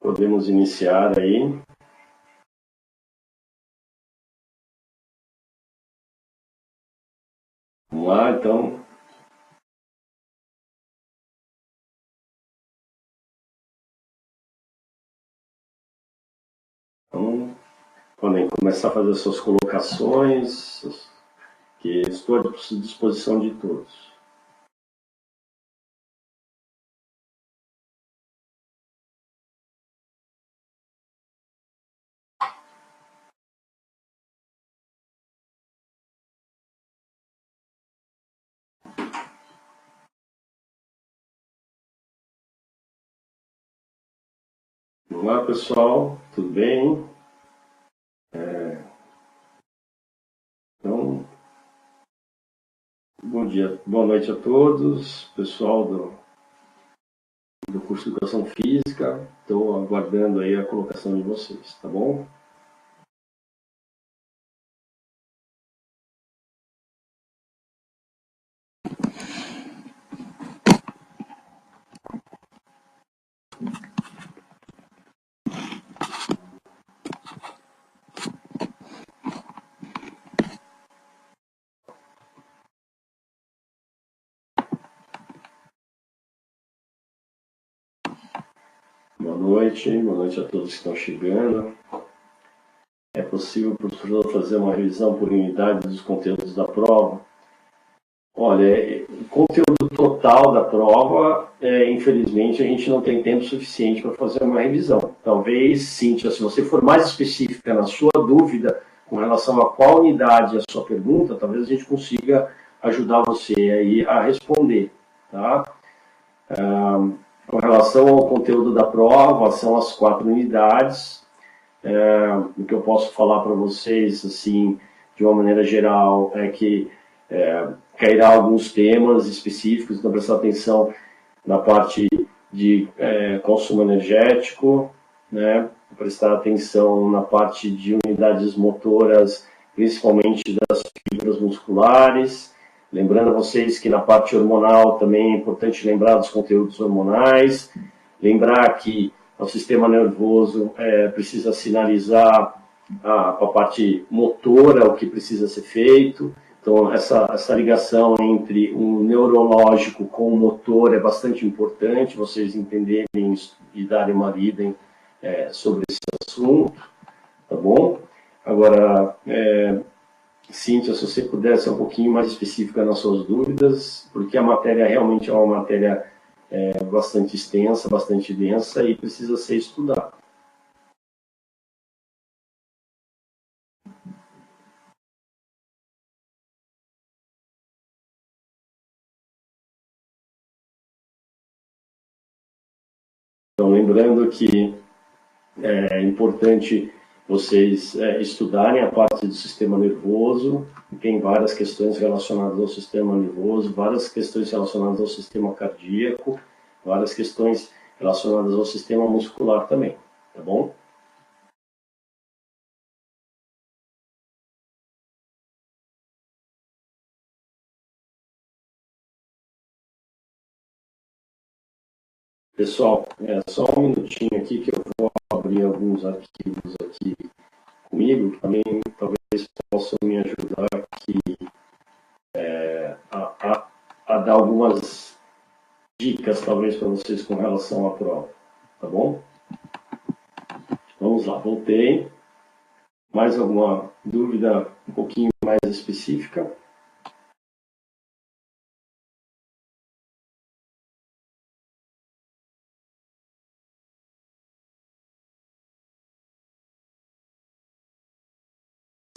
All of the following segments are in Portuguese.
Podemos iniciar aí. Vamos lá, então. Então, podem começar a fazer suas colocações, que estou à disposição de todos. Olá, pessoal, tudo bem? Então, bom dia, boa noite a todos, pessoal do curso de Educação Física. Estou aguardando aí a colocação de vocês, tá bom? Boa noite a todos que estão chegando. É possível para o professor fazer uma revisão por unidade dos conteúdos da prova? Olha, o conteúdo total da prova, infelizmente, a gente não tem tempo suficiente para fazer uma revisão. Talvez, Cíntia, se você for mais específica na sua dúvida com relação a qual unidade é a sua pergunta, talvez a gente consiga ajudar você aí a responder, tá? Com relação ao conteúdo da prova, são as 4 unidades. O que eu posso falar para vocês, assim, de uma maneira geral, é que cairá alguns temas específicos, então prestar atenção na parte de consumo energético, né? Prestar atenção na parte de unidades motoras, principalmente das fibras musculares. Lembrando a vocês que na parte hormonal também é importante lembrar dos conteúdos hormonais, lembrar que o sistema nervoso precisa sinalizar a parte motora, o que precisa ser feito. Então, essa ligação entre o neurológico com o motor é bastante importante, vocês entenderem e darem uma lida sobre esse assunto, tá bom? Agora, Cíntia, se você puder ser um pouquinho mais específica nas suas dúvidas, porque a matéria realmente é uma matéria bastante extensa, bastante densa e precisa ser estudada. Então, lembrando que é importante vocês estudarem a parte do sistema nervoso, tem várias questões relacionadas ao sistema nervoso, várias questões relacionadas ao sistema cardíaco, várias questões relacionadas ao sistema muscular também, tá bom? Pessoal, só um minutinho aqui que eu vou abrir alguns arquivos aqui comigo, que também talvez possam me ajudar aqui a dar algumas dicas, talvez, para vocês com relação à prova, tá bom? Vamos lá, voltei. Mais alguma dúvida um pouquinho mais específica?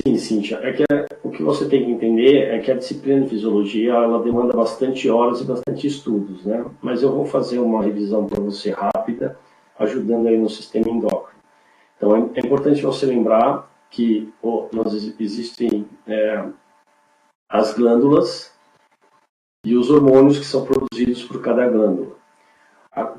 Sim, Cíntia. O que você tem que entender é que a disciplina de fisiologia ela demanda bastante horas e bastante estudos, né? Mas eu vou fazer uma revisão para você rápida, ajudando aí no sistema endócrino. Então, é importante você lembrar que existem as glândulas e os hormônios que são produzidos por cada glândula.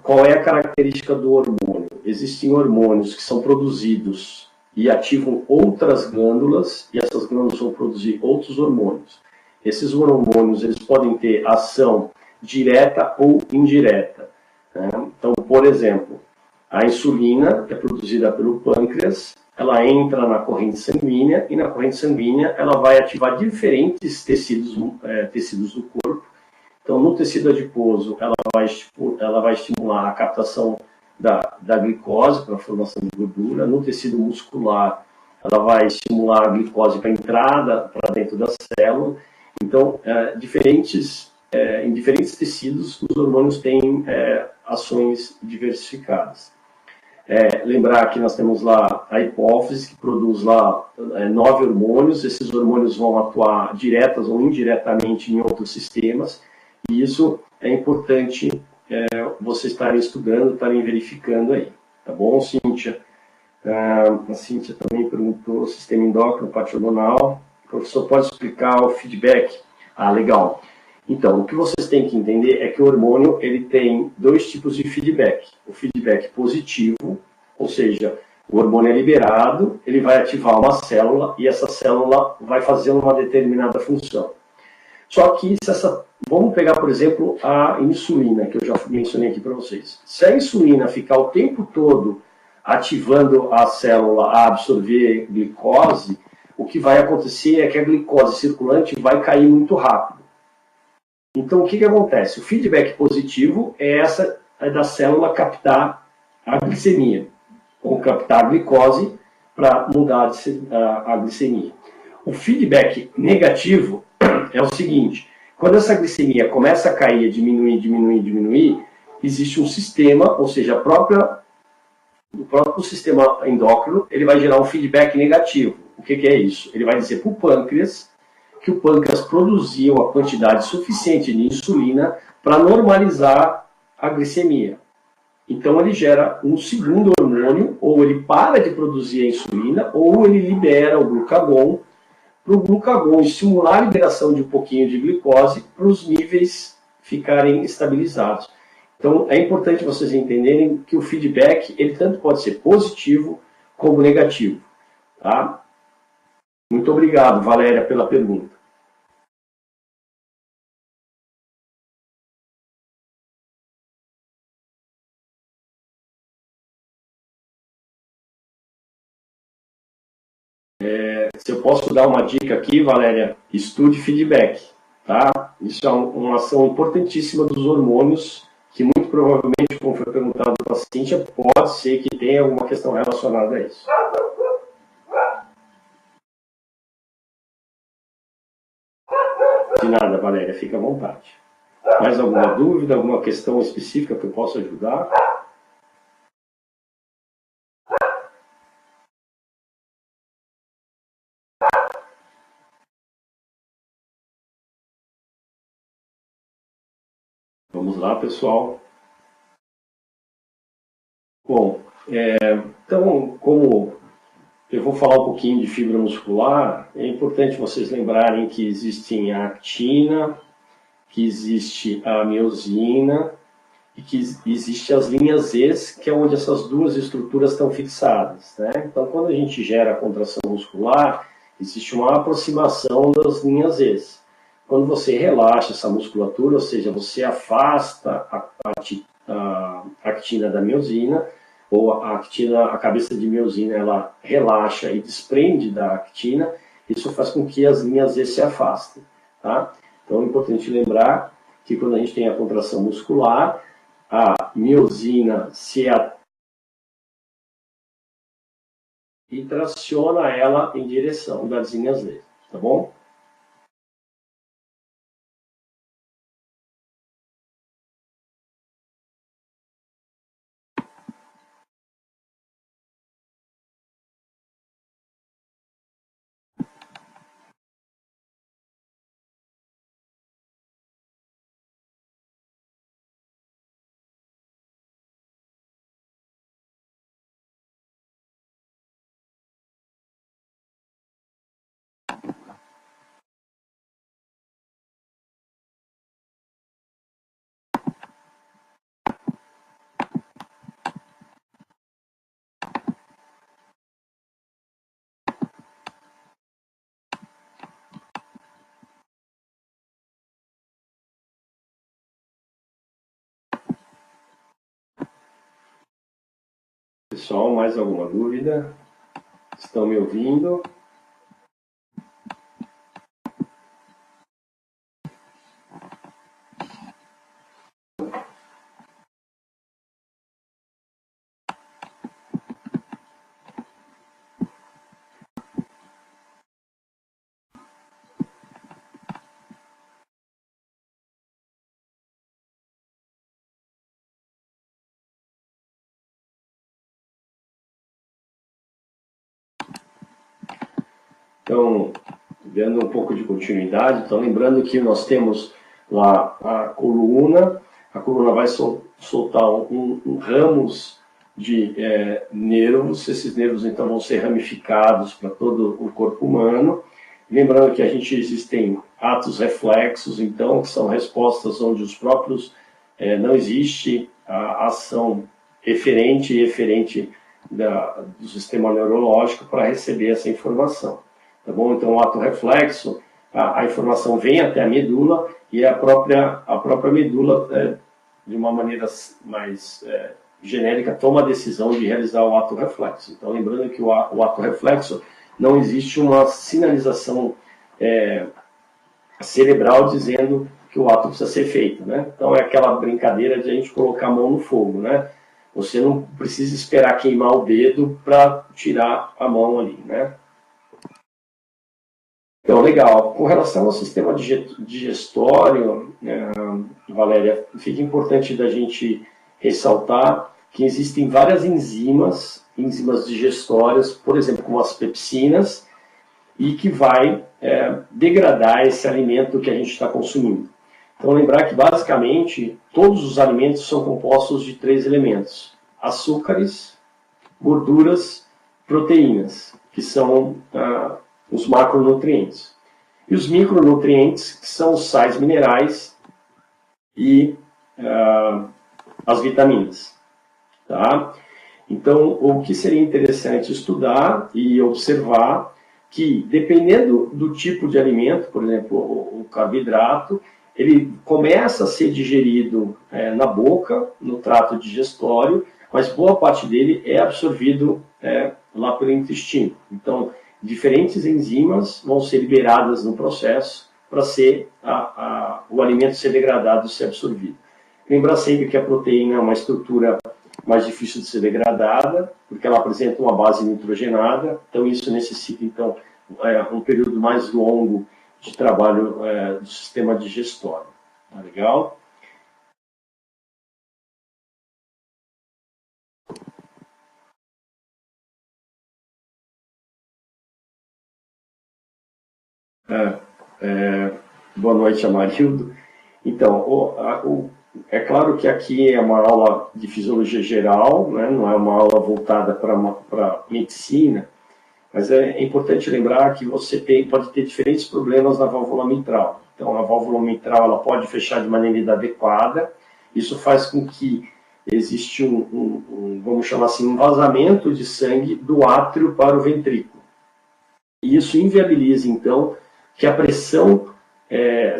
Qual é a característica do hormônio? Existem hormônios que são produzidos e ativam outras glândulas, e essas glândulas vão produzir outros hormônios. Esses hormônios eles podem ter ação direta ou indireta, né? Então, por exemplo, A insulina é produzida pelo pâncreas, ela entra na corrente sanguínea e na corrente sanguínea ela vai ativar diferentes tecidos do corpo. Então, no tecido adiposo, ela vai estimular a captação da glicose para a formação de gordura. No tecido muscular, ela vai estimular a glicose para a entrada para dentro da célula. Então, em diferentes tecidos, os hormônios têm ações diversificadas. Lembrar que nós temos lá a hipófise, que produz lá 9 hormônios. Esses hormônios vão atuar diretas ou indiretamente em outros sistemas. E isso é importante vocês estarem estudando, estarem verificando aí. Tá bom, Cíntia? A Cíntia também perguntou: sistema endócrino, parte hormonal. O professor pode explicar o feedback? Legal. Então, o que vocês têm que entender é que o hormônio ele tem 2 tipos de feedback. O feedback positivo, ou seja, o hormônio é liberado, ele vai ativar uma célula e essa célula vai fazer uma determinada função. Só que, vamos pegar, por exemplo, a insulina, que eu já mencionei aqui para vocês. Se a insulina ficar o tempo todo ativando a célula a absorver glicose, o que vai acontecer é que a glicose circulante vai cair muito rápido. Então, o que acontece? O feedback positivo é da célula captar a glicemia, ou captar a glicose para mudar a glicemia. O feedback negativo é o seguinte: quando essa glicemia começa a cair, diminuir, existe um sistema, ou seja, o próprio sistema endócrino, ele vai gerar um feedback negativo. O que é isso? Ele vai dizer para o pâncreas que o pâncreas produzia uma quantidade suficiente de insulina para normalizar a glicemia. Então ele gera um segundo hormônio, ou ele para de produzir a insulina, ou ele libera o glucagon, para o glucagon estimular a liberação de um pouquinho de glicose para os níveis ficarem estabilizados. Então é importante vocês entenderem que o feedback ele tanto pode ser positivo como negativo. Tá? Muito obrigado, Valéria, pela pergunta. Se eu posso dar uma dica aqui, Valéria, estude feedback. Tá? Isso é uma ação importantíssima dos hormônios, que muito provavelmente, como foi perguntado para a Cíntia, pode ser que tenha alguma questão relacionada a isso. De nada, Valéria, fica à vontade. Mais alguma dúvida, alguma questão específica que eu possa ajudar? Vamos lá, pessoal. Bom, então, como eu vou falar um pouquinho de fibra muscular, é importante vocês lembrarem que existem a actina, que existe a miosina e que existe as linhas Z, que é onde essas duas estruturas estão fixadas. Né? Então, quando a gente gera a contração muscular, existe uma aproximação das linhas Z. Quando você relaxa essa musculatura, ou seja, você afasta a actina da miosina, ou a actina, a cabeça de miosina, ela relaxa e desprende da actina, isso faz com que as linhas Z se afastem. Tá? Então é importante lembrar que quando a gente tem a contração muscular, a miosina e traciona ela em direção das linhas Z, tá bom? Pessoal, mais alguma dúvida? Estão me ouvindo? Então, dando um pouco de continuidade, então lembrando que nós temos lá a coluna vai soltar ramos de nervos, esses nervos então vão ser ramificados para todo o corpo humano. Lembrando que existem atos reflexos, então, que são respostas onde os próprios não existe a ação eferente e eferente do sistema neurológico para receber essa informação. Tá bom? Então, o ato reflexo, a informação vem até a medula e a própria medula, de uma maneira mais genérica, toma a decisão de realizar o ato reflexo. Então, lembrando que o ato reflexo não existe uma sinalização cerebral dizendo que o ato precisa ser feito, né? Então, é aquela brincadeira de a gente colocar a mão no fogo, né? Você não precisa esperar queimar o dedo para tirar a mão ali, né? Então, legal. Com relação ao sistema digestório, Valéria, fica importante da gente ressaltar que existem várias enzimas digestórias, por exemplo, como as pepsinas, e que vai degradar esse alimento que a gente está consumindo. Então, lembrar que, basicamente, todos os alimentos são compostos de 3 elementos: açúcares, gorduras, proteínas, que são os macronutrientes. E os micronutrientes, que são os sais minerais e as vitaminas. Tá? Então, o que seria interessante estudar e observar que, dependendo do tipo de alimento, por exemplo, o carboidrato, ele começa a ser digerido na boca, no trato digestório, mas boa parte dele é absorvido lá pelo intestino. Então, diferentes enzimas vão ser liberadas no processo para o alimento ser degradado e ser absorvido. Lembrar sempre que a proteína é uma estrutura mais difícil de ser degradada, porque ela apresenta uma base nitrogenada, então isso necessita então um período mais longo de trabalho do sistema digestório. Tá legal? Boa noite, Amarildo. Então, é claro que aqui é uma aula de fisiologia geral, né? Não é uma aula voltada para medicina, mas é importante lembrar que você pode ter diferentes problemas na válvula mitral. Então, a válvula mitral ela pode fechar de maneira inadequada, isso faz com que existe vamos chamar assim, um vazamento de sangue do átrio para o ventrículo. E isso inviabiliza, então, que a pressão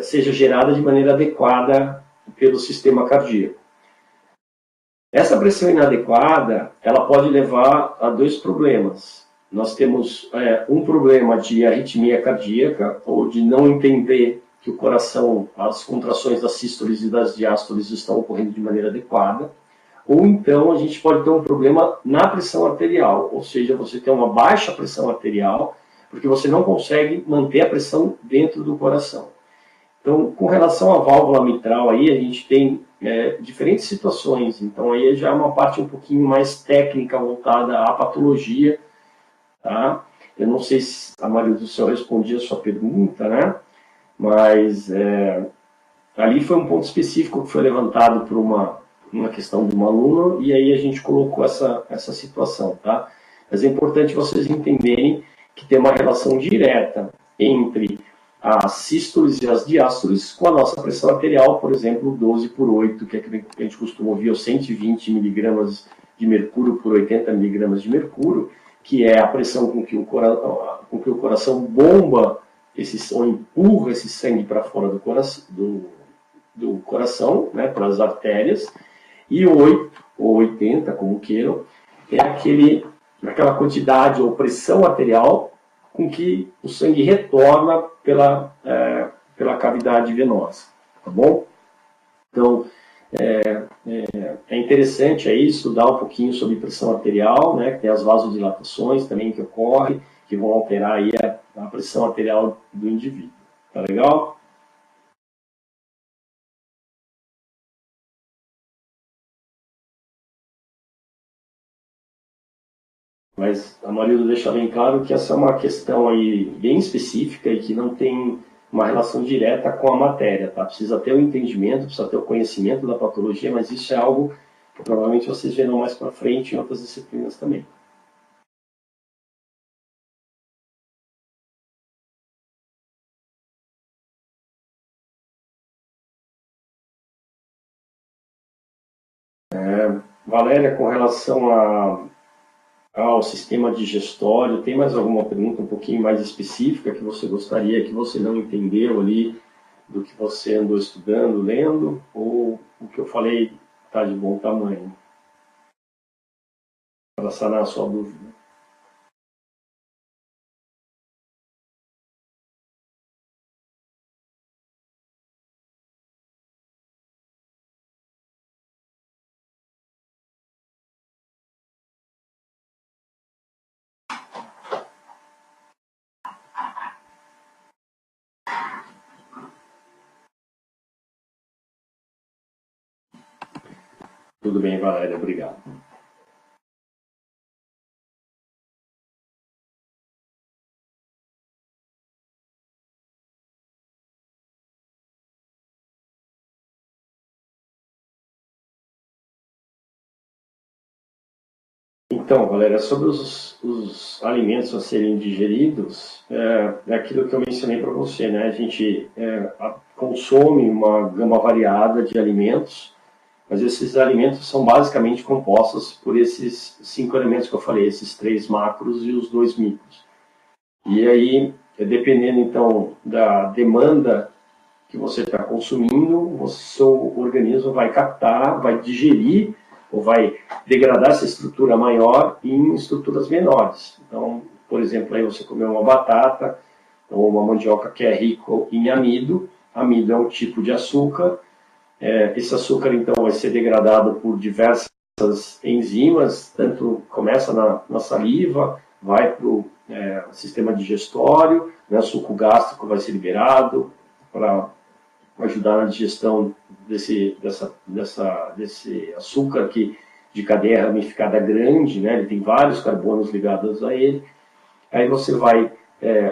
seja gerada de maneira adequada pelo sistema cardíaco. Essa pressão inadequada, ela pode levar a 2 problemas. Nós temos um problema de arritmia cardíaca, ou de não entender que o coração, as contrações das sístoles e das diástoles estão ocorrendo de maneira adequada, ou então a gente pode ter um problema na pressão arterial, ou seja, você tem uma baixa pressão arterial, porque você não consegue manter a pressão dentro do coração. Então, com relação à válvula mitral, aí a gente tem diferentes situações. Então, aí já é uma parte um pouquinho mais técnica, voltada à patologia. Tá? Eu não sei se a Maria do Céu respondia a sua pergunta, né? Mas ali foi um ponto específico que foi levantado por uma questão de um aluno, e aí a gente colocou essa situação. Tá? Mas é importante vocês entenderem que tem uma relação direta entre as sístoles e as diástoles com a nossa pressão arterial, por exemplo, 12/8, que a gente costuma ouvir, ou 120 miligramas de mercúrio por 80 miligramas de mercúrio, que é a pressão com que o coração bomba ou empurra esse sangue para fora do coração, né, para as artérias, e 8 ou 80, como queiram, é aquela quantidade ou pressão arterial com que o sangue retorna pela cavidade venosa, tá bom? Então, é interessante aí estudar um pouquinho sobre pressão arterial, né? Que tem as vasodilatações também que ocorrem, que vão alterar aí a pressão arterial do indivíduo. Tá legal? Mas a Marilda deixa bem claro que essa é uma questão aí bem específica e que não tem uma relação direta com a matéria, tá? Precisa ter o entendimento, precisa ter o conhecimento da patologia, mas isso é algo que provavelmente vocês verão mais para frente em outras disciplinas também. Valéria, com relação ao sistema digestório, tem mais alguma pergunta um pouquinho mais específica que você gostaria, que você não entendeu ali do que você andou estudando, lendo, ou o que eu falei está de bom tamanho? Para sanar a sua dúvida. Tudo bem, Valéria, obrigado. Então, Valéria, sobre os alimentos a serem digeridos, é aquilo que eu mencionei para você, né? A gente consome uma gama variada de alimentos, mas esses alimentos são basicamente compostos por esses 5 elementos que eu falei, esses 3 macros e os 2 micros. E aí, dependendo então da demanda que você está consumindo, o seu organismo vai captar, vai digerir ou vai degradar essa estrutura maior em estruturas menores. Então, por exemplo, aí você comeu uma batata ou uma mandioca que é rico em amido. Amido é um tipo de açúcar. Esse açúcar, então, vai ser degradado por diversas enzimas, tanto começa na saliva, vai para o sistema digestório, né, suco gástrico vai ser liberado para ajudar na digestão desse açúcar que de cadeia ramificada grande, né? Ele tem vários carbonos ligados a ele. Aí você vai,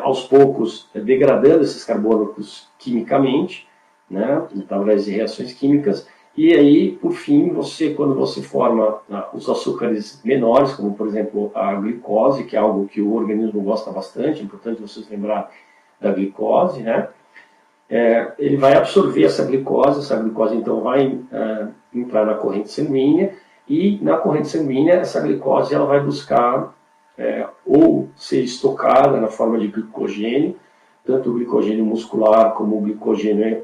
aos poucos, degradando esses carbonos quimicamente, né? Através de reações químicas. E aí, por fim, quando você forma os açúcares menores, como por exemplo a glicose, que é algo que o organismo gosta bastante, é importante vocês lembrar da glicose, né? Ele vai absorver essa glicose então vai entrar na corrente sanguínea, e na corrente sanguínea essa glicose ela vai buscar ou ser estocada na forma de glicogênio, tanto o glicogênio muscular como o glicogênio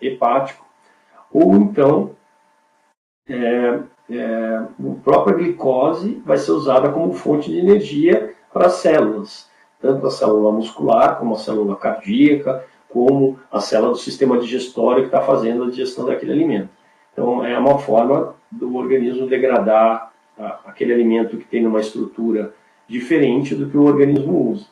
hepático, ou então a própria glicose vai ser usada como fonte de energia para as células, tanto a célula muscular como a célula cardíaca, como a célula do sistema digestório que está fazendo a digestão daquele alimento. Então, é uma forma do organismo degradar aquele alimento que tem uma estrutura diferente do que o organismo usa.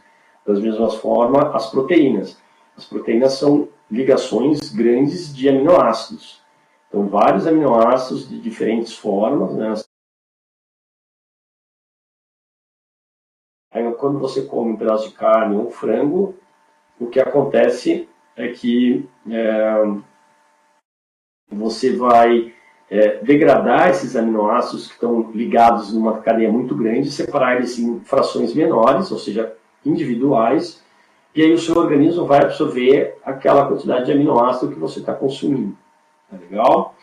Da mesma forma, as proteínas. As proteínas são ligações grandes de aminoácidos. Então, vários aminoácidos de diferentes formas, né? Aí, quando você come um pedaço de carne ou frango, o que acontece é que você vai degradar esses aminoácidos que estão ligados numa cadeia muito grande, separar eles em frações menores, ou seja, individuais, e aí o seu organismo vai absorver aquela quantidade de aminoácido que você está consumindo. Tá legal?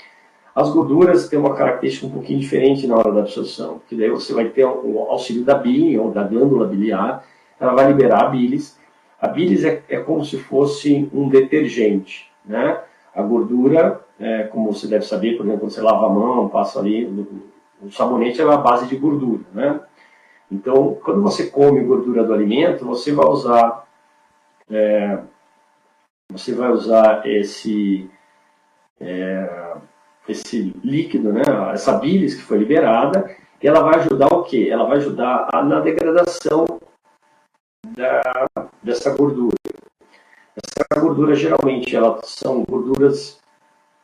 As gorduras têm uma característica um pouquinho diferente na hora da absorção, porque daí você vai ter o auxílio da bile, ou da glândula biliar, ela vai liberar a bilis. A bilis é como se fosse um detergente, né? A gordura, como você deve saber, por exemplo, quando você lava a mão, passa ali o sabonete é a base de gordura, né? Então, quando você come gordura do alimento, você vai usar esse líquido, né? Essa bilis que foi liberada, e ela vai ajudar o quê? Ela vai ajudar na degradação dessa gordura. Essa gordura, geralmente, elas são gorduras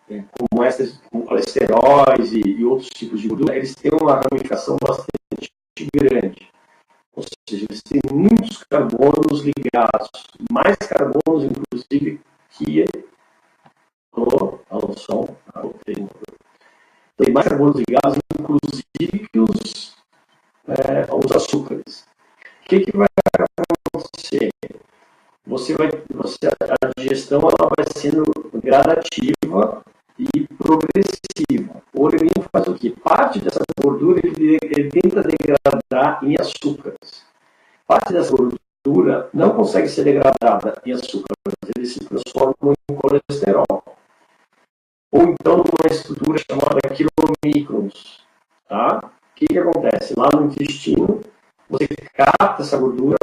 como essas, com colesteróis e outros tipos de gordura, eles têm uma ramificação bastante grande. Ou seja, eles têm muitos carbonos ligados, mais carbonos, inclusive, que tem mais carbonos ligados, inclusive, que os açúcares. O que vai acontecer? A digestão ela vai sendo gradativa e progressiva. O organismo faz o quê? Parte dessa gordura ele tenta degradar em açúcares. Parte dessa gordura não consegue ser degradada em açúcares, ele se transforma em colesterol. Ou então numa estrutura chamada quilomicrons. Tá? O que acontece? Lá no intestino, você capta essa gordura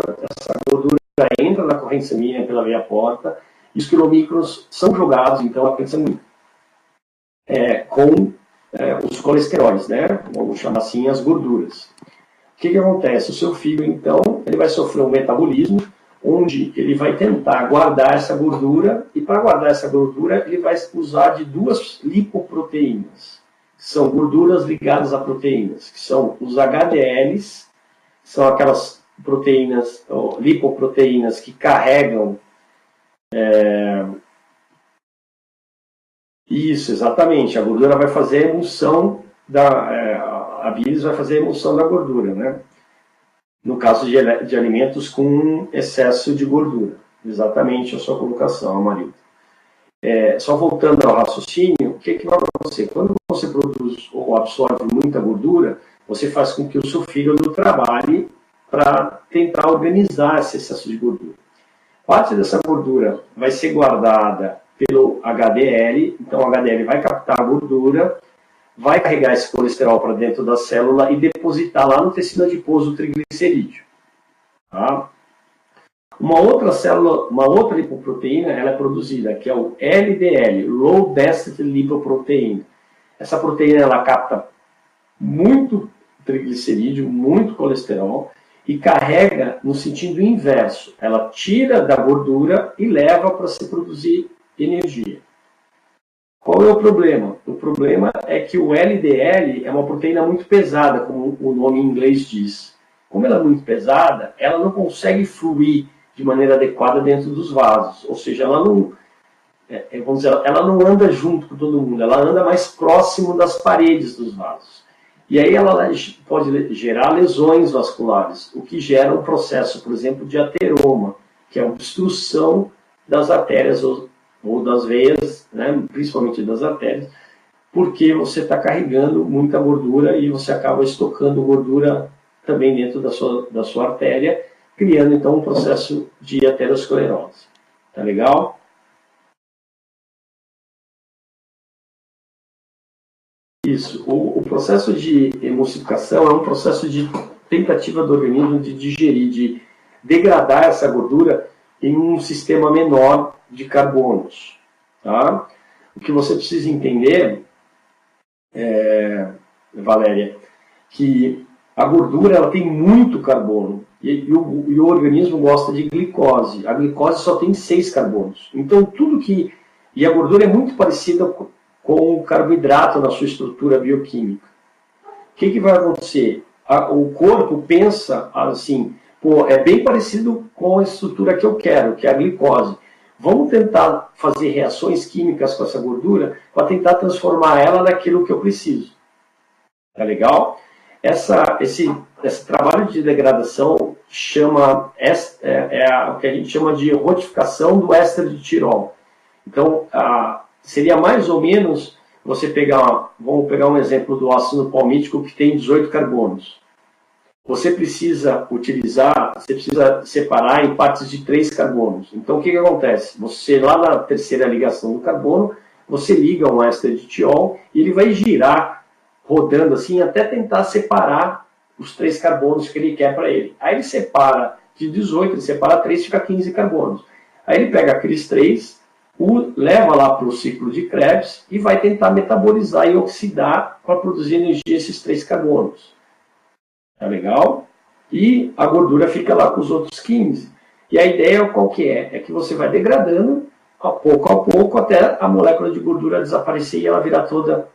entra na corrente sanguínea pela veia porta, e os quilomicrons são jogados, então, na corrente sanguínea com os colesteróis, né? Vamos chamar assim as gorduras. O que acontece? O seu fígado, então, ele vai sofrer um metabolismo, onde ele vai tentar guardar essa gordura, e para guardar essa gordura, ele vai usar de duas lipoproteínas, que são gorduras ligadas a proteínas, que são os HDLs, que são aquelas proteínas, lipoproteínas que carregam isso, exatamente, a gordura vai fazer a emulsão a bilis vai fazer a emulsão da gordura, né? No caso de alimentos com excesso de gordura. Exatamente a sua colocação, Amarildo. Só voltando ao raciocínio, o que vai acontecer? Quando você produz ou absorve muita gordura, você faz com que o seu fígado trabalhe para tentar organizar esse excesso de gordura. Parte dessa gordura vai ser guardada pelo HDL, então o HDL vai captar a gordura, vai carregar esse colesterol para dentro da célula e depositar lá no tecido adiposo o triglicerídeo. Tá? Uma outra lipoproteína, ela é produzida, que é o LDL, Low Density Lipoprotein. Essa proteína ela capta muito triglicerídeo, muito colesterol, e carrega no sentido inverso. Ela tira da gordura e leva para se produzir energia. Qual é o problema? O problema é que o LDL é uma proteína muito pesada, como o nome em inglês diz. Como ela é muito pesada, ela não consegue fluir de maneira adequada dentro dos vasos. Ou seja, ela não anda junto com todo mundo, ela anda mais próximo das paredes dos vasos. E aí ela pode gerar lesões vasculares, o que gera um processo, por exemplo, de ateroma, que é uma obstrução das artérias ou das veias, né, principalmente das artérias, porque você está carregando muita gordura e você acaba estocando gordura também dentro da sua artéria, criando então um processo de aterosclerose. Tá legal? Isso. O processo de emulsificação é um processo de tentativa do organismo de digerir, de degradar essa gordura em um sistema menor de carbonos. Tá? O que você precisa entender, Valéria, que a gordura ela tem muito carbono e o organismo gosta de glicose. A glicose só tem 6 carbonos. Então, E a gordura é muito parecida com o carboidrato na sua estrutura bioquímica. O que vai acontecer? O corpo pensa assim, é bem parecido com a estrutura que eu quero, que é a glicose. Vamos tentar fazer reações químicas com essa gordura para tentar transformar ela naquilo que eu preciso. Tá legal? Esse trabalho de degradação o que a gente chama de rotificação do éster de tirol. Então, seria mais ou menos vamos pegar um exemplo do ácido palmítico que tem 18 carbonos. Você precisa separar em partes de 3 carbonos. Então, o que acontece? Você, lá na terceira ligação do carbono, você liga um éster de tiol e ele vai girar rodando assim, até tentar separar os 3 carbonos que ele quer para ele. Aí ele separa de 18, ele separa 3, fica 15 carbonos. Aí ele pega aqueles 3, leva lá para o ciclo de Krebs e vai tentar metabolizar e oxidar para produzir energia esses 3 carbonos. Tá legal? E a gordura fica lá com os outros 15. E a ideia qual que é? É que você vai degradando a pouco até a molécula de gordura desaparecer e ela virar toda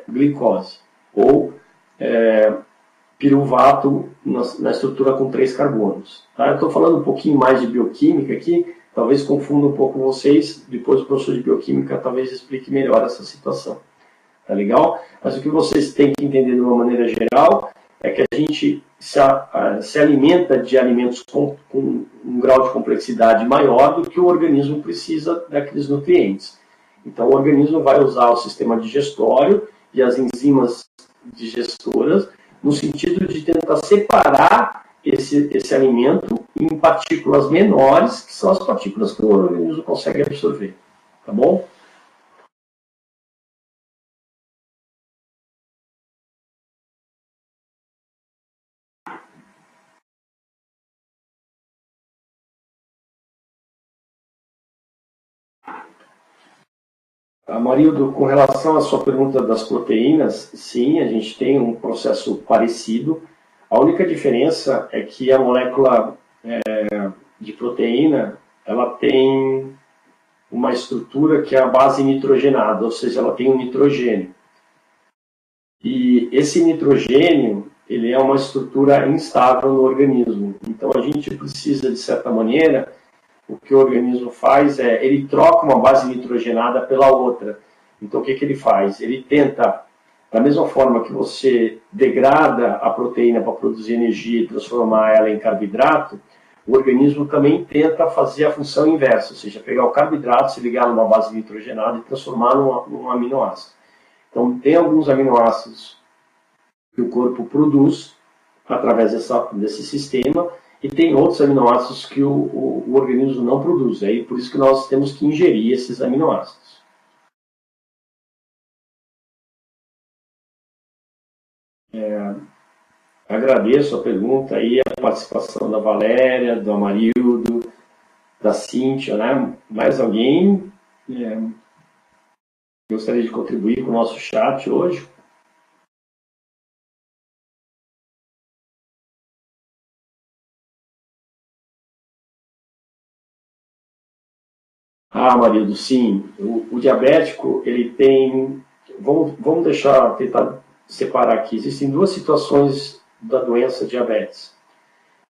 glicose. Ou piruvato na estrutura com 3 carbonos. Tá? Eu estou falando um pouquinho mais de bioquímica aqui, talvez confunda um pouco vocês, depois o professor de bioquímica talvez explique melhor essa situação. Tá legal? Mas o que vocês têm que entender de uma maneira geral é que a gente se alimenta de alimentos com um grau de complexidade maior do que o organismo precisa daqueles nutrientes. Então o organismo vai usar o sistema digestório e as enzimas digestoras no sentido de tentar separar esse alimento em partículas menores, que são as partículas que o organismo consegue absorver. Tá bom? Amarildo, com relação à sua pergunta das proteínas, sim, a gente tem um processo parecido. A única diferença é que a molécula de proteína, ela tem uma estrutura que é a base nitrogenada, ou seja, ela tem um nitrogênio. E esse nitrogênio, ele é uma estrutura instável no organismo. Então a gente precisa, de certa maneira, o que o organismo faz é, ele troca uma base nitrogenada pela outra. Então o que ele faz? Ele tenta, da mesma forma que você degrada a proteína para produzir energia e transformar ela em carboidrato, o organismo também tenta fazer a função inversa, ou seja, pegar o carboidrato, se ligar numa base nitrogenada e transformar num aminoácido. Então tem alguns aminoácidos que o corpo produz através desse sistema, e tem outros aminoácidos que o organismo não produz. Aí por isso que nós temos que ingerir esses aminoácidos. Agradeço a pergunta e a participação da Valéria, do Amarildo, da Cíntia, né? Mais alguém gostaria de contribuir com o nosso chat hoje? Ah, Marido, sim. O diabético, ele tem... Vamos tentar separar aqui. Existem 2 situações da doença diabetes.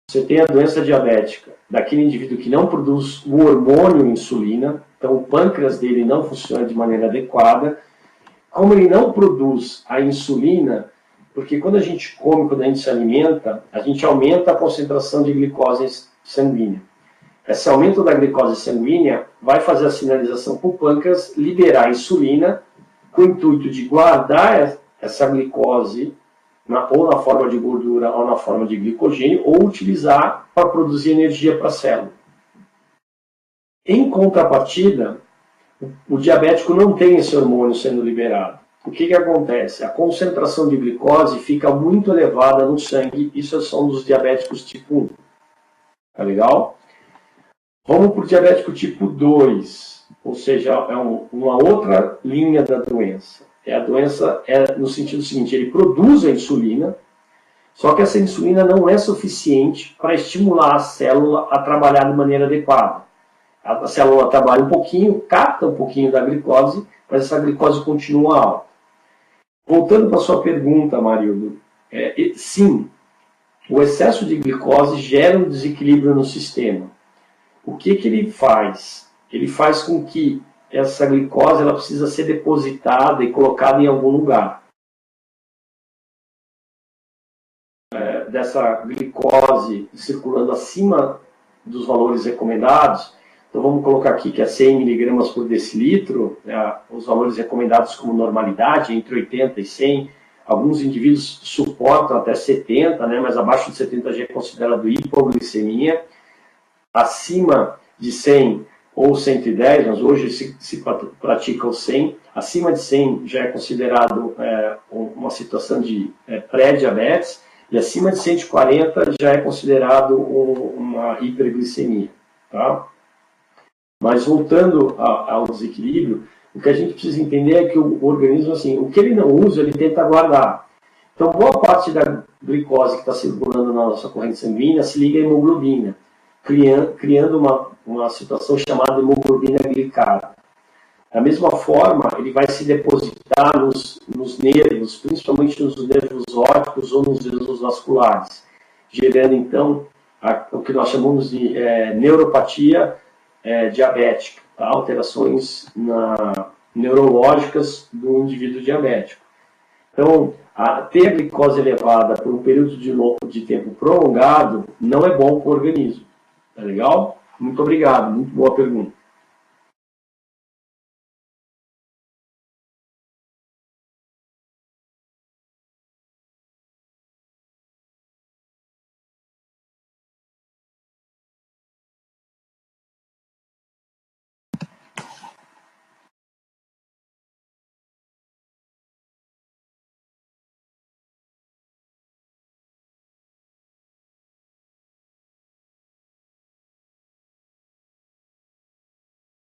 Você tem a doença diabética daquele indivíduo que não produz o hormônio insulina, então o pâncreas dele não funciona de maneira adequada. Como ele não produz a insulina, porque quando a gente come, quando a gente se alimenta, a gente aumenta a concentração de glicose sanguínea. Esse aumento da glicose sanguínea vai fazer a sinalização para o pâncreas liberar a insulina com o intuito de guardar essa glicose ou na forma de gordura ou na forma de glicogênio ou utilizar para produzir energia para a célula. Em contrapartida, o diabético não tem esse hormônio sendo liberado. O que acontece? A concentração de glicose fica muito elevada no sangue, isso são dos diabéticos tipo 1. Tá legal? Vamos para o diabético tipo 2, ou seja, é uma outra linha da doença. A doença é no sentido seguinte, ele produz a insulina, só que essa insulina não é suficiente para estimular a célula a trabalhar de maneira adequada. A célula trabalha um pouquinho, capta um pouquinho da glicose, mas essa glicose continua alta. Voltando para a sua pergunta, Marildo, sim, o excesso de glicose gera um desequilíbrio no sistema. O que ele faz? Ele faz com que essa glicose ela precisa ser depositada e colocada em algum lugar. Dessa glicose circulando acima dos valores recomendados, então vamos colocar aqui que é 100 mg por decilitro, os valores recomendados como normalidade, entre 80 e 100, alguns indivíduos suportam até 70, né, mas abaixo de 70 já é considerado hipoglicemia. Acima de 100 ou 110, mas hoje se pratica o 100. Acima de 100 já é considerado uma situação de pré-diabetes, e acima de 140 já é considerado uma hiperglicemia. Tá? Mas voltando ao desequilíbrio, o que a gente precisa entender é que o organismo, assim, o que ele não usa, ele tenta guardar. Então, boa parte da glicose que está circulando na nossa corrente sanguínea se liga à hemoglobina, criando uma situação chamada hemoglobina glicada. Da mesma forma, ele vai se depositar nos nervos, principalmente nos nervos ópticos ou nos nervos vasculares, gerando, então, o que nós chamamos de neuropatia diabética, tá? Alterações neurológicas do indivíduo diabético. Então, ter a glicose elevada por um período de tempo prolongado não é bom para o organismo. Tá legal? Muito obrigado, muito boa pergunta.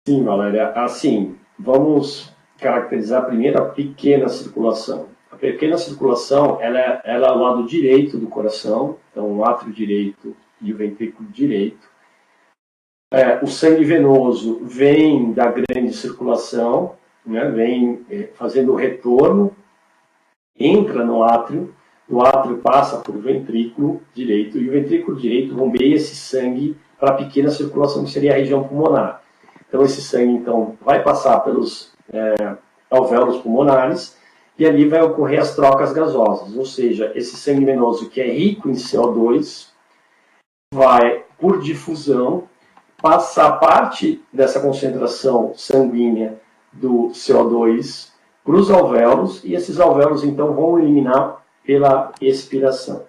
Sim, Valéria. Assim, vamos caracterizar primeiro a pequena circulação. A pequena circulação, ela é ao lado direito do coração, então o átrio direito e o ventrículo direito. O sangue venoso vem da grande circulação, né, vem fazendo o retorno, entra no átrio, o átrio passa por o ventrículo direito, e o ventrículo direito bombeia esse sangue para a pequena circulação, que seria a região pulmonar. Então, esse sangue então, vai passar pelos alvéolos pulmonares e ali vai ocorrer as trocas gasosas, ou seja, esse sangue venoso que é rico em CO2 vai, por difusão, passar parte dessa concentração sanguínea do CO2 para os alvéolos e esses alvéolos então vão eliminar pela expiração.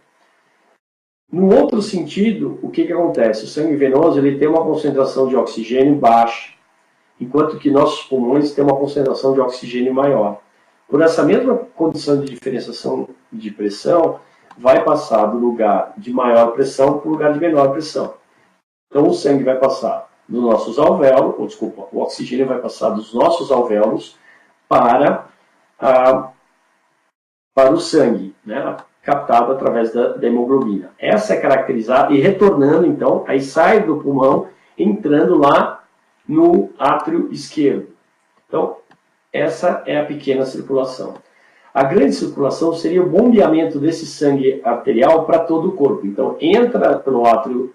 No outro sentido, o que acontece? O sangue venoso ele tem uma concentração de oxigênio baixa, enquanto que nossos pulmões têm uma concentração de oxigênio maior. Por essa mesma condição de diferenciação de pressão, vai passar do lugar de maior pressão para o lugar de menor pressão. Então o sangue vai passar dos nossos alvéolos, o oxigênio vai passar dos nossos alvéolos para o sangue, né, captado através da hemoglobina. Essa é caracterizada e retornando, então, aí sai do pulmão, entrando lá no átrio esquerdo. Então, essa é a pequena circulação. A grande circulação seria o bombeamento desse sangue arterial para todo o corpo. Então, entra pelo átrio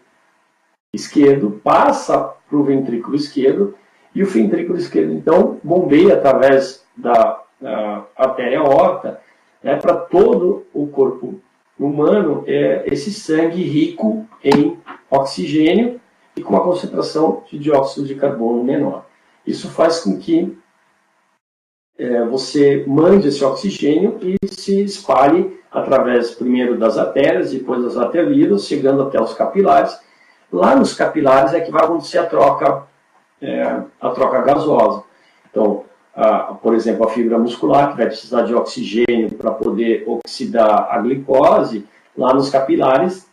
esquerdo, passa para o ventrículo esquerdo, e o ventrículo esquerdo, então, bombeia através da artéria aorta, né, para todo o corpo humano, esse sangue rico em oxigênio e com uma concentração de dióxido de carbono menor. Isso faz com que você mande esse oxigênio e se espalhe através, primeiro, das artérias, depois das arteriolas, chegando até os capilares. Lá nos capilares é que vai acontecer a troca gasosa. Então, por exemplo, a fibra muscular, que vai precisar de oxigênio para poder oxidar a glicose, lá nos capilares,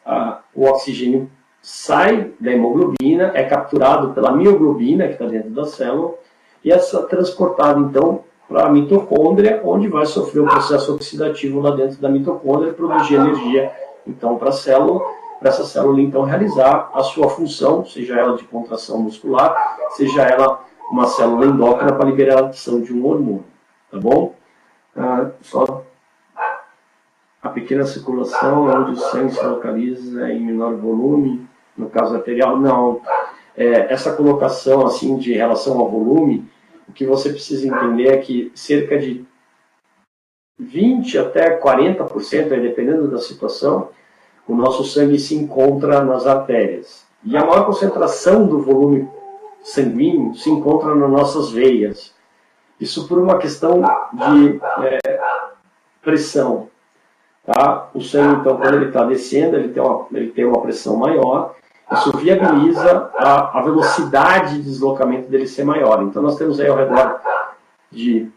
o oxigênio sai da hemoglobina, é capturado pela mioglobina, que está dentro da célula, e é transportado, então, para a mitocôndria, onde vai sofrer o processo oxidativo lá dentro da mitocôndria e produzir energia, então, para essa célula, então, realizar a sua função, seja ela de contração muscular, seja ela uma célula endócrina para liberação de um hormônio, tá bom? Só a pequena circulação, onde o sangue se localiza em menor volume, no caso arterial, não. Essa colocação, assim, de relação ao volume, o que você precisa entender é que cerca de 20 até 40%, dependendo da situação, o nosso sangue se encontra nas artérias. E a maior concentração do volume sanguíneo se encontra nas nossas veias. Isso por uma questão de pressão. Tá? O sangue, então, quando ele está descendo, ele tem uma pressão maior, isso viabiliza a velocidade de deslocamento dele ser maior. Então nós temos aí ao redor de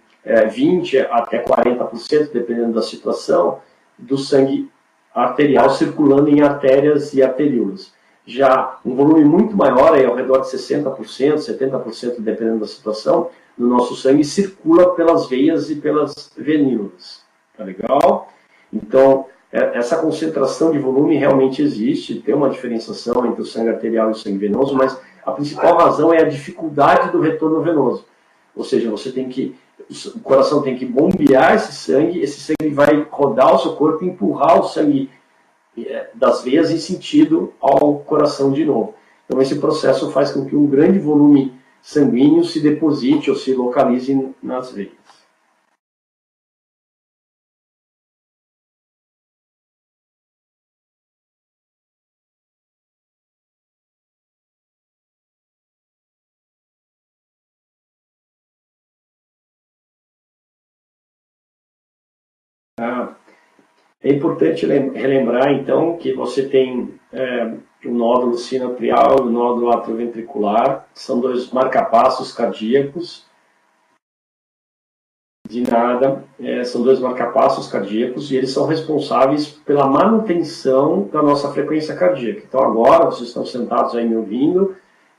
20 até 40%, dependendo da situação, do sangue arterial circulando em artérias e arteríolas. Já um volume muito maior, aí ao redor de 60%, 70%, dependendo da situação, do nosso sangue circula pelas veias e pelas venículas. Tá legal? Então, essa concentração de volume realmente existe, tem uma diferenciação entre o sangue arterial e o sangue venoso, mas a principal razão é a dificuldade do retorno venoso. Ou seja, o coração tem que bombear esse sangue vai rodar o seu corpo e empurrar o sangue das veias em sentido ao coração de novo. Então esse processo faz com que um grande volume sanguíneo se deposite ou se localize nas veias. É importante relembrar, então, que você tem o nódulo sinoatrial e o nódulo atrioventricular, são dois marcapassos cardíacos. De nada, são dois marcapassos cardíacos e eles são responsáveis pela manutenção da nossa frequência cardíaca. Então agora, vocês estão sentados aí me ouvindo,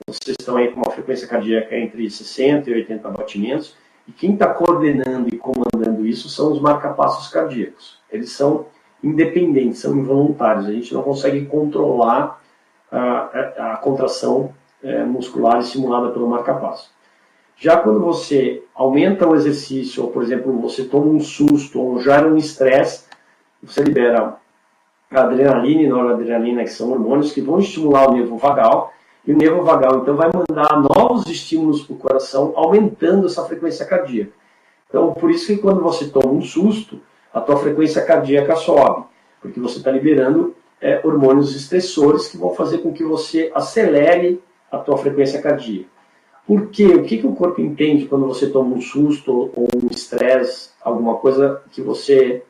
vocês estão aí com uma frequência cardíaca entre 60 e 80 batimentos, e quem está coordenando e comandando isso são os marcapassos cardíacos. Eles são independentes, são involuntários, a gente não consegue controlar a contração muscular estimulada pelo marcapasso. Já quando você aumenta o exercício, ou por exemplo, você toma um susto, ou gera um estresse, você libera a adrenalina e noradrenalina, que são hormônios que vão estimular o nervo vagal, e o nervo vagal então vai mandar novos estímulos para o coração, aumentando essa frequência cardíaca. Então, por isso que quando você toma um susto, a tua frequência cardíaca sobe, porque você está liberando hormônios estressores que vão fazer com que você acelere a tua frequência cardíaca. Por quê? O que o corpo entende quando você toma um susto ou um estresse, alguma coisa que você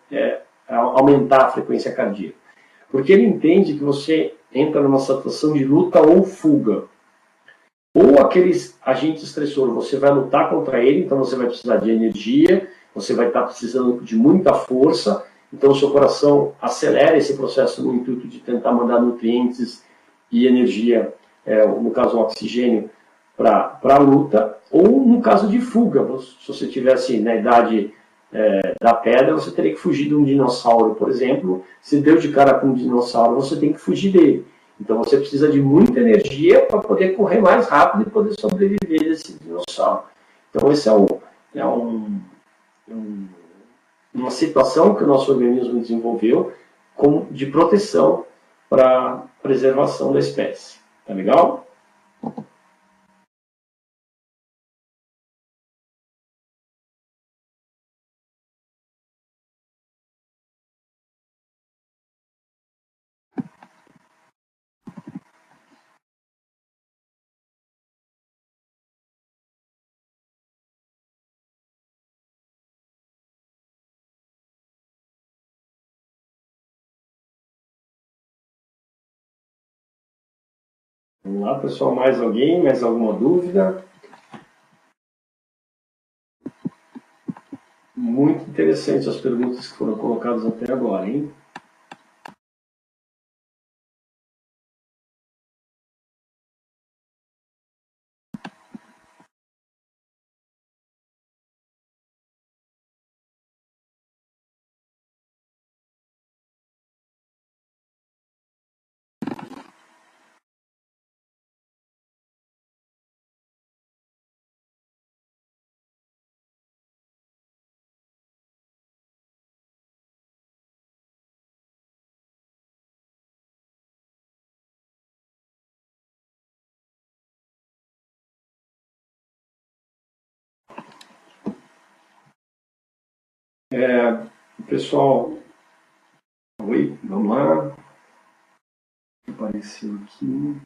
aumentar a frequência cardíaca? Porque ele entende que você entra numa situação de luta ou fuga. Ou aqueles agentes estressores, você vai lutar contra ele, então você vai precisar de energia, você vai estar precisando de muita força, então o seu coração acelera esse processo no intuito de tentar mandar nutrientes e energia, no caso o oxigênio, para a luta, ou no caso de fuga, se você estivesse na idade da pedra, você teria que fugir de um dinossauro, por exemplo. Se deu de cara com um dinossauro, você tem que fugir dele. Então você precisa de muita energia para poder correr mais rápido e poder sobreviver desse dinossauro. Então esse uma situação que o nosso organismo desenvolveu de proteção para preservação da espécie. Tá legal? Vamos lá, pessoal, mais alguém? Mais alguma dúvida? Muito interessante as perguntas que foram colocadas até agora, hein? Pessoal, oi, vamos lá. Apareceu aqui.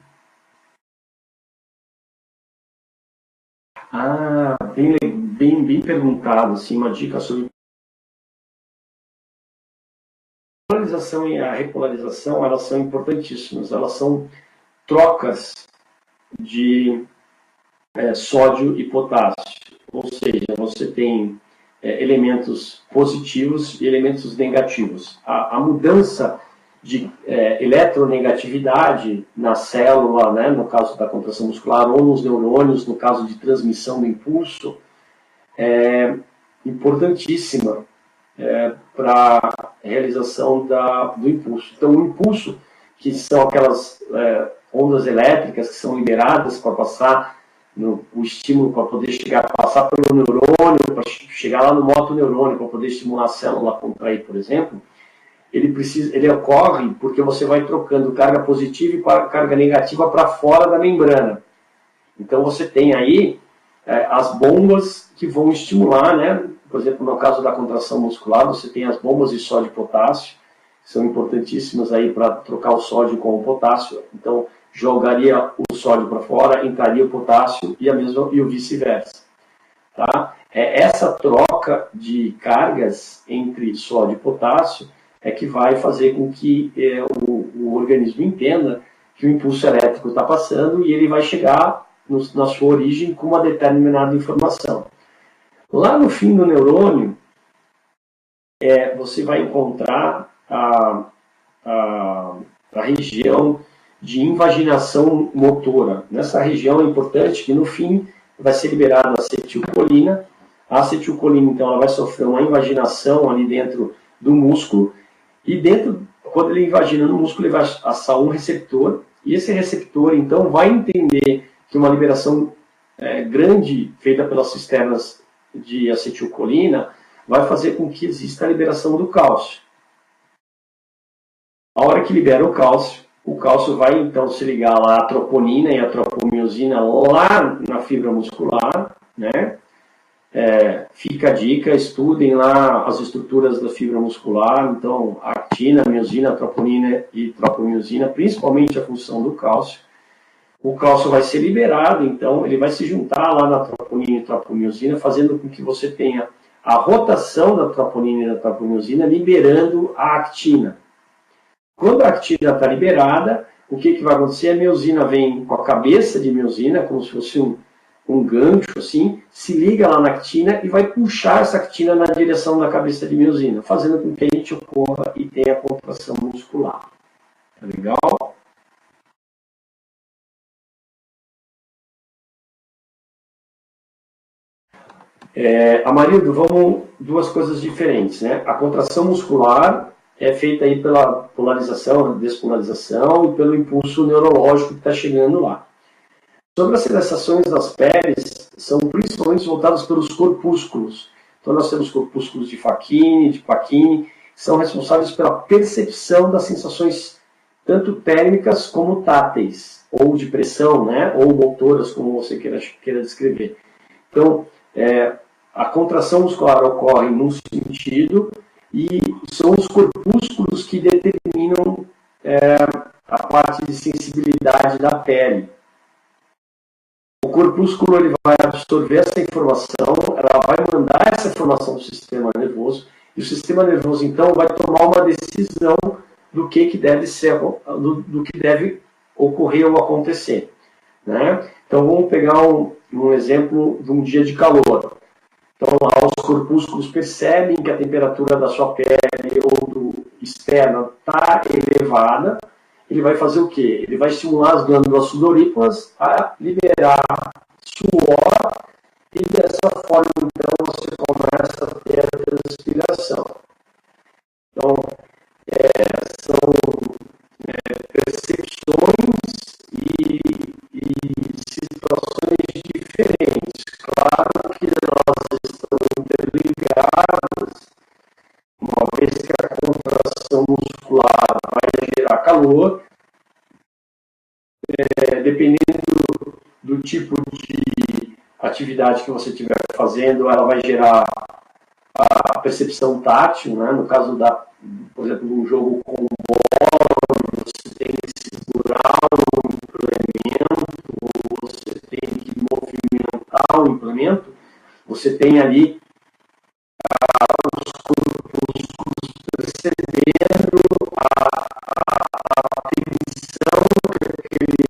Bem perguntado, assim, uma dica sobre a polarização e a repolarização, elas são importantíssimas, elas são trocas de sódio e potássio. Ou seja, você tem elementos positivos e elementos negativos. A mudança de eletronegatividade na célula, né, no caso da contração muscular, ou nos neurônios, no caso de transmissão do impulso, é importantíssima para a realização do impulso. Então, o impulso, que são aquelas ondas elétricas que são liberadas para passar o estímulo, para poder passar pelo neurônio, para chegar lá no motoneurônio, para poder estimular a célula a contrair, por exemplo, ele ocorre porque você vai trocando carga positiva e carga negativa para fora da membrana. Então você tem aí as bombas que vão estimular, né? Por exemplo, no caso da contração muscular, você tem as bombas de sódio e potássio, que são importantíssimas aí para trocar o sódio com o potássio. Então jogaria o sódio para fora, entraria o potássio e o vice-versa. Tá? Essa troca de cargas entre sódio e potássio é que vai fazer com que o organismo entenda que o impulso elétrico está passando e ele vai chegar na sua origem com uma determinada informação. Lá no fim do neurônio, você vai encontrar a região de invaginação motora. Nessa região é importante que no fim vai ser liberada a acetilcolina. A acetilcolina, então, ela vai sofrer uma invaginação ali dentro do músculo. E quando ele invagina no músculo, ele vai assar um receptor, e esse receptor, então, vai entender que uma liberação grande, feita pelas cisternas de acetilcolina, vai fazer com que exista a liberação do cálcio. A hora que libera o cálcio vai, então, se ligar lá à troponina e à tropomiosina lá na fibra muscular, né? Fica a dica, estudem lá as estruturas da fibra muscular, então a actina, a miosina, a troponina e tropomiosina, principalmente a função do cálcio. O cálcio vai ser liberado, então ele vai se juntar lá na troponina e tropomiosina, fazendo com que você tenha a rotação da troponina e da tropomiosina, liberando a actina. Quando a actina está liberada, o que vai acontecer? A miosina vem com a cabeça de miosina, como se fosse um gancho, assim, se liga lá na actina e vai puxar essa actina na direção da cabeça de miosina, fazendo com que a gente ocorra e tenha contração muscular. Tá legal? Amarildo, vamos duas coisas diferentes, né? A contração muscular é feita aí pela polarização, despolarização e pelo impulso neurológico que está chegando lá. Sobre as sensações das peles, são principalmente voltadas pelos corpúsculos. Então nós temos corpúsculos de Pacini, que são responsáveis pela percepção das sensações tanto térmicas como táteis, ou de pressão, né? Ou motoras, como você queira descrever. Então, a contração muscular ocorre num sentido e são os corpúsculos que determinam a parte de sensibilidade da pele. O corpúsculo ele vai absorver essa informação, ela vai mandar essa informação para o sistema nervoso, e o sistema nervoso então vai tomar uma decisão do que deve ser, do que deve ocorrer ou acontecer, né? Então vamos pegar um exemplo de um dia de calor. Então lá os corpúsculos percebem que a temperatura da sua pele ou externa está elevada. Ele vai fazer o quê? Ele vai estimular as glândulas sudoríparas a liberar suor e dessa forma, então, você começa a ter a transpiração. Então, são percepções e situações diferentes. Claro que elas estão interligadas, uma vez que a contração muscular vai gerar calor, dependendo do tipo de atividade que você estiver fazendo, ela vai gerar a percepção tátil, né? No caso por exemplo, de um jogo com bola, você tem que segurar o implemento, você tem que movimentar o implemento, você tem ali os corpúsculos percebendo a tensão que aquele